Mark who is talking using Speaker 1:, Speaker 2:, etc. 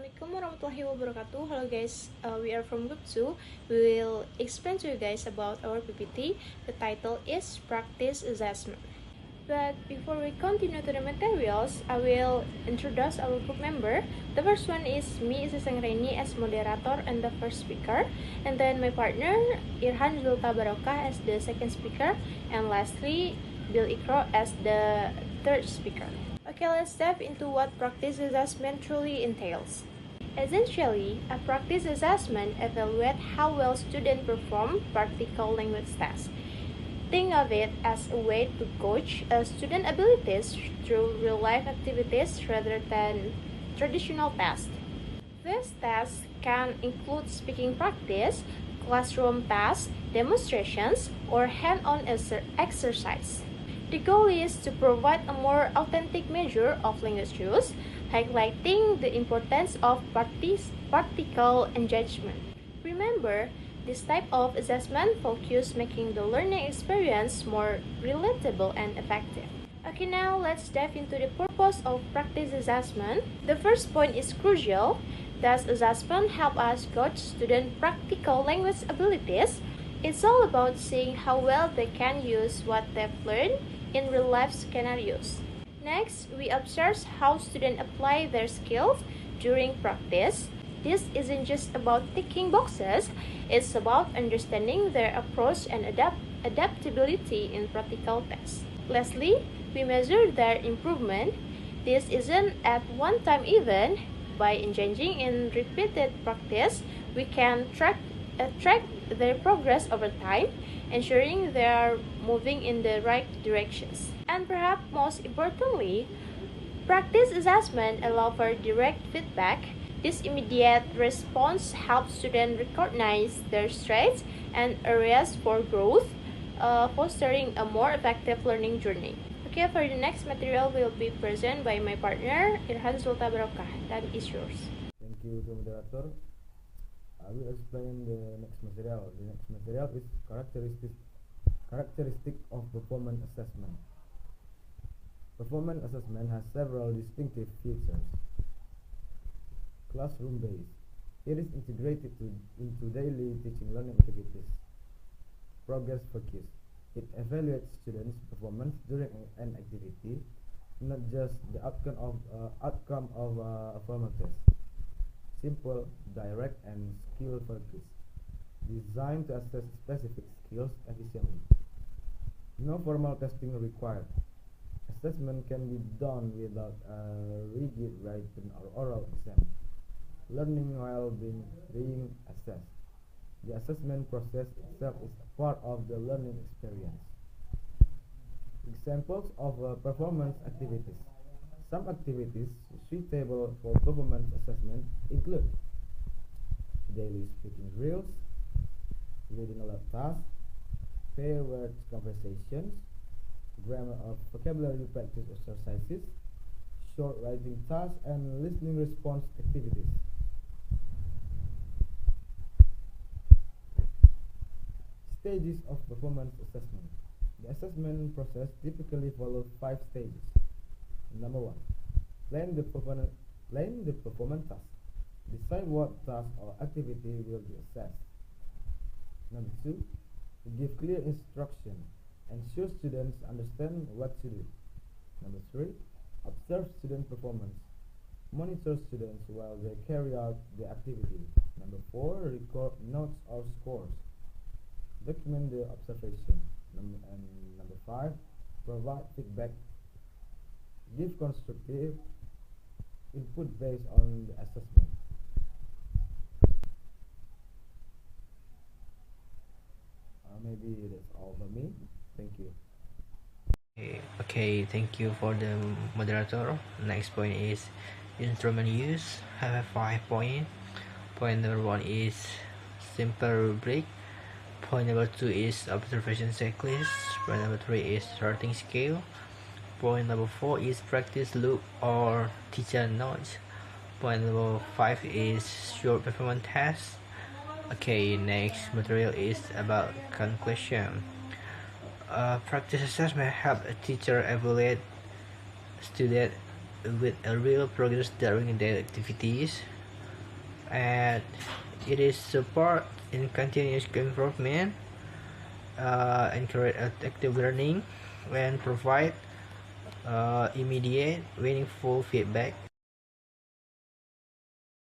Speaker 1: Assalamualaikum warahmatullahi wabarakatuh. Hello guys, we are from group 2. We will explain to you guys about our PPT. The title is Practice Assessment. But before we continue to the materials, I will introduce our group member. The first one is me, Isiseng Reni, as moderator and the first speaker. And then my partner, Irhan Zulta Barokah, as the second speaker. And lastly, Bill Ikro as the third speaker. Okay, let's dive into what practice assessment truly entails. Essentially, a practice assessment evaluates how well students perform practical language tests. Think of it as a way to coach student abilities through real-life activities rather than traditional tests. These tests can include speaking practice, classroom tasks, demonstrations, or hand-on exercise. The goal is to provide a more authentic measure of language use, highlighting the importance of practical engagement. Remember, this type of assessment focuses making the learning experience more relatable and effective. Okay, now let's dive into the purpose of practice assessment. The first point is crucial. Does assessment help us gauge student practical language abilities? It's all about seeing how well they can use what they've learned in real-life scenarios. Next, we observe how students apply their skills during practice. This isn't just about ticking boxes, it's about understanding their approach and adaptability in practical tests. Lastly, we measure their improvement. This isn't at one-time event. By engaging in repeated practice, we can track their progress over time, ensuring they are moving in the right directions. And perhaps most importantly, practice assessment allows for direct feedback. This immediate response helps students recognize their strengths and areas for growth, fostering a more effective learning journey. Okay, for the next material will be presented by my partner, Irhan Zulta Barokah. That is yours.
Speaker 2: Thank you to moderator. I will explain the next material. The next material is characteristic of performance assessment. Performance assessment has several distinctive features. Classroom-based. It is integrated into daily teaching learning activities. Progress focused. It evaluates students' performance during an activity, not just the outcome of a formal test. Simple, direct, and skill-focused. Designed to assess specific skills efficiently. No formal testing required. Assessment can be done without a rigid written or oral exam. Learning while being assessed. The assessment process itself is a part of the learning experience. Examples of performance activities. Some activities suitable for performance assessment include daily speaking drills, reading aloud tasks, pair word conversations, grammar or vocabulary practice exercises, short writing tasks, and listening response activities. Stages of performance assessment. The assessment process typically follows 5 stages. Number 1. Plan the performance task. Decide what task or activity will be assessed. Number 2. Give clear instruction. Ensure students understand what to do. Number 3. Observe student performance. Monitor students while they carry out the activity. Number 4. Record notes or scores. Document the observation. Number 5. Provide feedback. Give constructive input based on the assessment. Maybe that's all for me. Thank you.
Speaker 3: Okay, thank you for the moderator. Next point is instrument use. Have 5 points. Point number 1 is simple rubric. Point number 2 is observation checklist. Point number 3 is sorting scale. Point number 4 is practice loop or teacher notes. Point number 5 is short performance test. Okay, next material is about conclusion. Practice assessment help a teacher evaluate students with a real progress during their activities. and it is support in continuous improvement, encourage active learning, and provide immediate meaningful feedback.